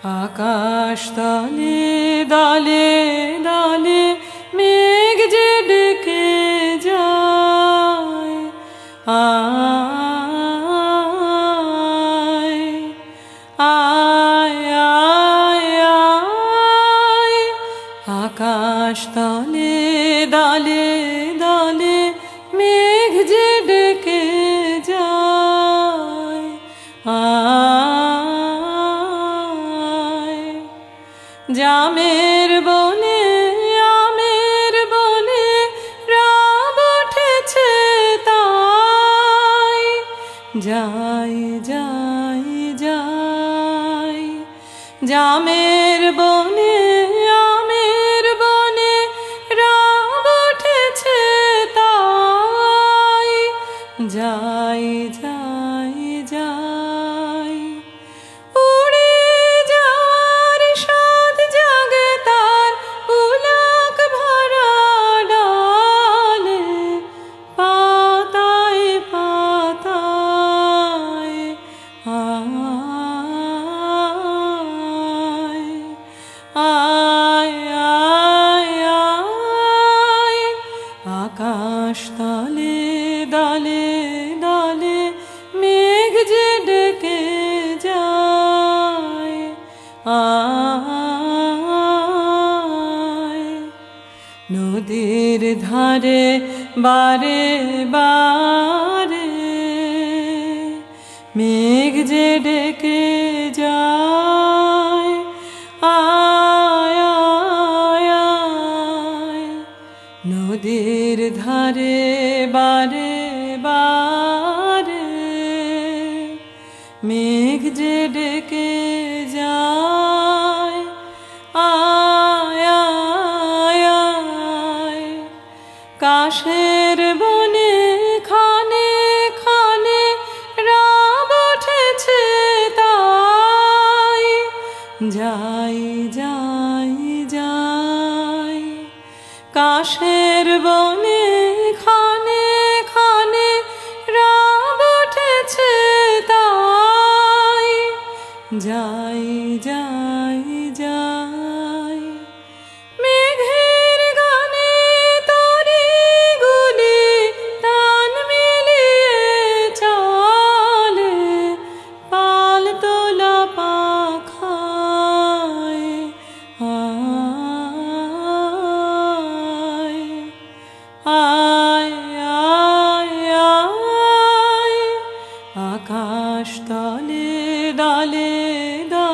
আকাশ তলে দলে দলে মেঘ যে ডেকে যায়, আয় আয় আয় আয়। আকাশ তলে দলে দলে মেঘ যে ডেকে যায়, জামের বনে আমের বনে রব উঠেছে তাই, যাই যাই যাই। জামের বনে আমের বনে রব উঠেছে তাই, যাই যাই যাই। আকাশ তলে দলে দলে মেঘ যে ডেকে যায়, আয়। নদীর ধারে বারে বারে মেঘ যে ডেকে যায়, আয় আয় আয়। নদীর ধারে বারে বারে মেঘ যে ডেকে যায়, আয় আয় আয়। কাশের বনে খানে খানে রব উঠেছে তাই, যাই যাই যাই। কাশের বনে খানে খানে রব উঠেছে তাই, যাই যাই যাই। মেঘের গানে তরিগুলি তান মিলিয়ে চলে, পাল তোলা পাখায়, আয় আয় আয় আয়। আকাশ তলে দলে দলে